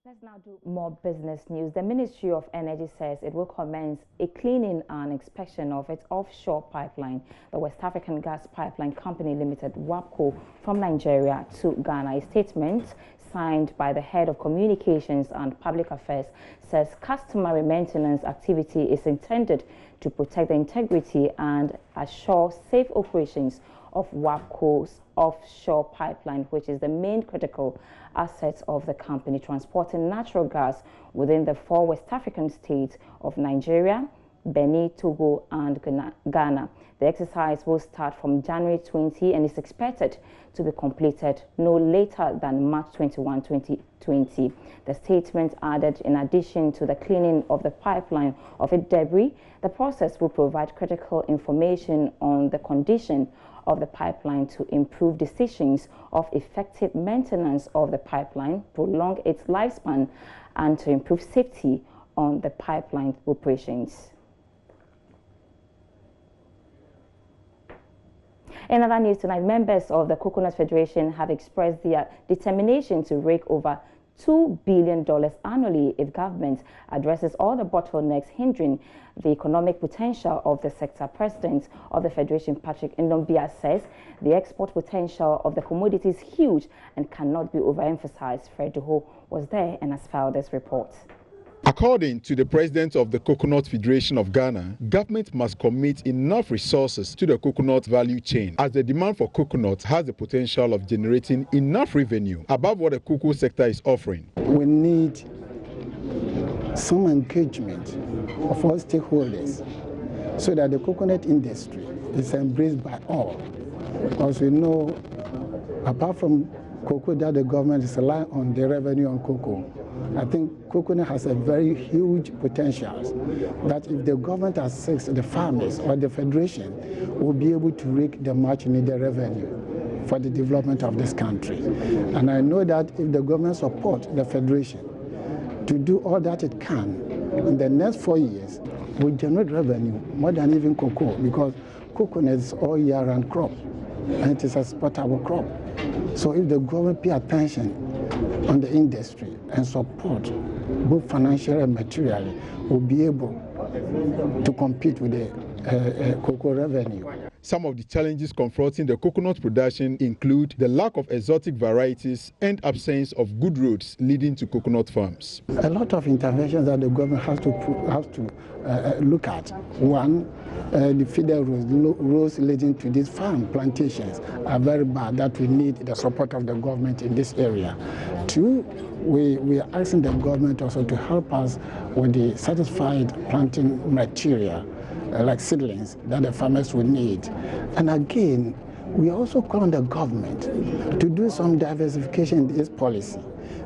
Let's now do more business news. The Ministry of Energy says it will commence a cleaning and inspection of its offshore pipeline, the West African Gas Pipeline Company Limited, WAPCO, from Nigeria to Ghana. A statement signed by the head of Communications and Public Affairs says customary maintenance activity is intended to protect the integrity and assure safe operations of WAPCO's offshore pipeline, which is the main critical asset of the company, transporting natural gas within the 4 West African states of Nigeria, Benin, Togo, and Ghana. The exercise will start from January 20 and is expected to be completed no later than March 21, 2020. The statement added, in addition to the cleaning of the pipeline of its debris, the process will provide critical information on the condition of the pipeline to improve decisions of effective maintenance of the pipeline, prolong its lifespan, and to improve safety on the pipeline operations. In other news tonight, members of the Coconut Federation have expressed their determination to rake over $2 billion annually if government addresses all the bottlenecks hindering the economic potential of the sector. President of the Federation, Patrick Ndombia, says the export potential of the commodity is huge and cannot be overemphasized. Fred Duho was there and has filed this report. According to the president of the Coconut Federation of Ghana, government must commit enough resources to the coconut value chain, as the demand for coconut has the potential of generating enough revenue above what the cocoa sector is offering. We need some engagement of all stakeholders so that the coconut industry is embraced by all. Because we know, apart from cocoa, that the government is relying on the revenue on cocoa. I think coconut has a very huge potential that if the government assists the farmers or the federation, will be able to rake the much needed revenue for the development of this country. And I know that if the government supports the federation to do all that it can, in the next 4 years, will generate revenue more than even cocoa, because coconut is all year-round crop and it is a exportable crop. So if the government pay attention on the industry and support both financially and materially, will be able to compete with the cocoa revenue. Some of the challenges confronting the coconut production include the lack of exotic varieties and absence of good roads leading to coconut farms. A lot of interventions that the government has to look at. One, the feeder roads leading to these farm plantations are very bad, that we need the support of the government in this area. Two, we are asking the government also to help us with the certified planting material, like seedlings that the farmers will need. And again, we also call on the government to do some diversification in this policy,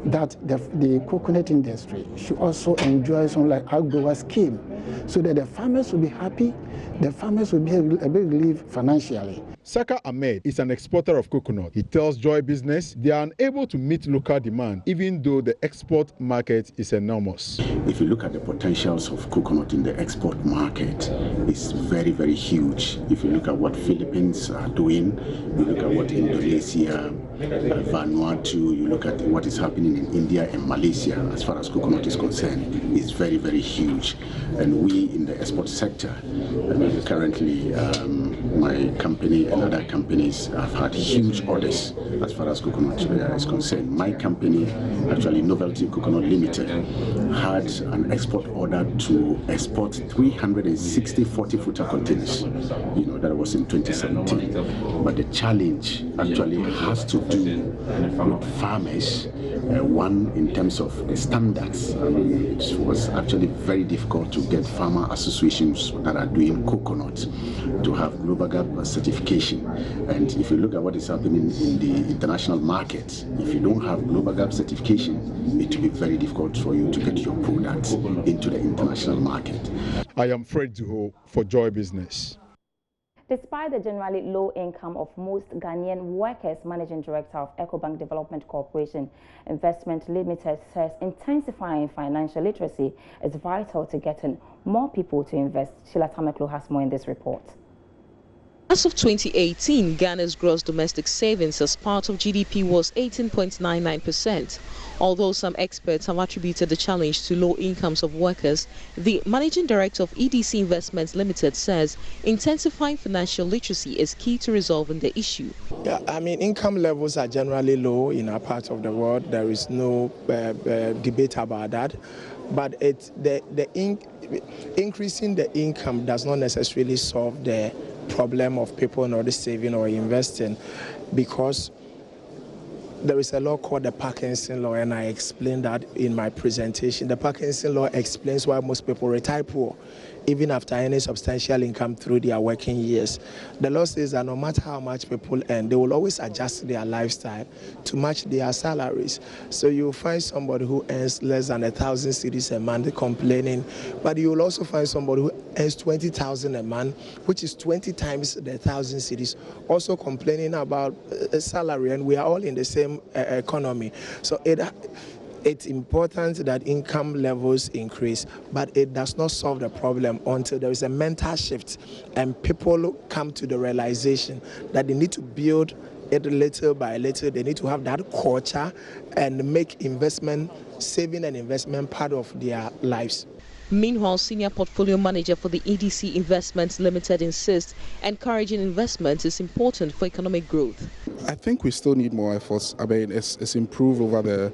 that the coconut industry should also enjoy some like outgrower scheme, so that the farmers will be happy, the farmers will be able to live financially. Saka Ahmed is an exporter of coconut. He tells Joy Business they are unable to meet local demand, even though the export market is enormous. If you look at the potentials of coconut in the export market, it's very, very huge. If you look at what Philippines are doing, you look at what Indonesia, Vanuatu, you look at what is happening in India and Malaysia as far as coconut is concerned, it's very, very huge. And we in the export sector, currently my company and other companies have had huge orders as far as coconut is concerned. My company, actually Novelty Coconut Limited, had an export order to export 360 40-footer containers. That was in 2017. But the challenge actually has to do with farmers. One, in terms of the standards, it was actually very difficult to get farmer associations that are doing coconut to have Global GAP certification. And if you look at what is happening in the international market, if you don't have Global GAP certification, it will be very difficult for you to get your products into the international market. I am Fred Duho for Joy Business. Despite the generally low income of most Ghanaian workers, Managing Director of Ecobank Development Corporation Investment Limited says intensifying financial literacy is vital to getting more people to invest. Sheila Tameklo has more in this report. As of 2018, Ghana's gross domestic savings as part of GDP was 18.99%. Although some experts have attributed the challenge to low incomes of workers, the managing director of EDC Investments Limited says intensifying financial literacy is key to resolving the issue. Yeah, I mean, income levels are generally low in our part of the world. There is no debate about that. But increasing the income does not necessarily solve the problem of people not saving or investing, because there is a law called the Parkinson Law, and I explained that in my presentation. The Parkinson Law explains why most people retire poor, even after any substantial income through their working years. The law says that no matter how much people earn, they will always adjust their lifestyle to match their salaries. So you'll find somebody who earns less than 1,000 cedis a month complaining, but you will also find somebody who earns 20,000 a month, which is 20 times the 1,000 cedis, also complaining about a salary, and we are all in the same economy. So it's important that income levels increase, but it does not solve the problem until there is a mental shift and people come to the realization that they need to build it little by little. They need to have that culture and make investment, saving and investment part of their lives. Meanwhile, Senior Portfolio Manager for the EDC Investments Limited insists encouraging investment is important for economic growth. I think we still need more efforts. I mean, it's improved over the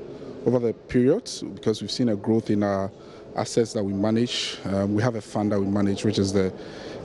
period, because we've seen a growth in our assets that we manage. We have a fund that we manage, which is the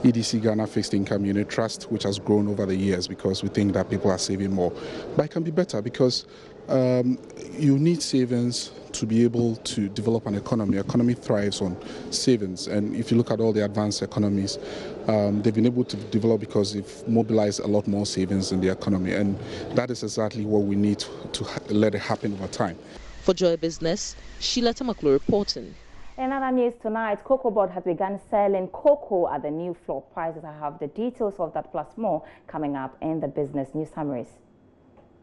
EDC Ghana Fixed Income Unit Trust, which has grown over the years because we think that people are saving more. But it can be better, because you need savings to be able to develop an economy. Economy thrives on savings, and if you look at all the advanced economies, they've been able to develop because they've mobilized a lot more savings in the economy, and that is exactly what we need to let it happen over time. For Joy Business, Sheila Tamaklo reporting. In other news tonight, Cocoa Board has begun selling cocoa at the new floor prices. I have the details of that plus more coming up in the business news summaries.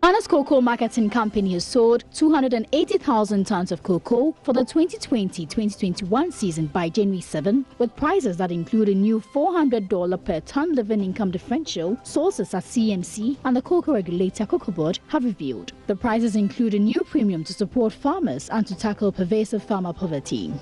Ghana's Cocoa Marketing Company has sold 280,000 tons of cocoa for the 2020-2021 season by January 7, with prices that include a new $400 per ton living income differential. Sources at CMC and the cocoa regulator Cocoa Board have revealed. The prices include a new premium to support farmers and to tackle pervasive farmer poverty.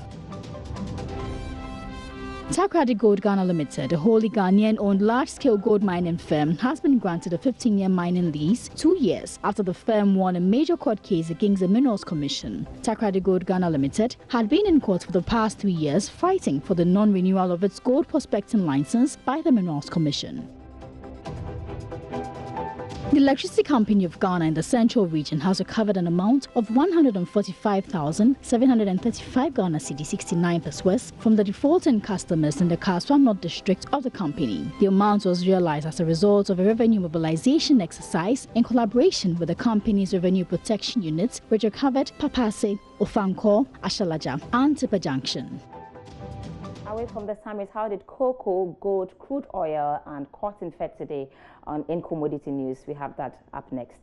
Takoradi Gold Ghana Limited, a wholly Ghanaian-owned large-scale gold mining firm, has been granted a 15-year mining lease 2 years after the firm won a major court case against the Minerals Commission. Takoradi Gold Ghana Limited had been in court for the past 3 years fighting for the non-renewal of its gold prospecting license by the Minerals Commission. The Electricity Company of Ghana in the Central Region has recovered an amount of 145,735 Ghana cedi 69 per Swiss from the defaulting customers in the Kaswa North district of the company. The amount was realized as a result of a revenue mobilization exercise in collaboration with the company's revenue protection units, which recovered Papase, Ofanko, Ashalaja, and Tipper Junction. Away from the summaries, how did cocoa, gold, crude oil and cotton fare today in commodity news? We have that up next.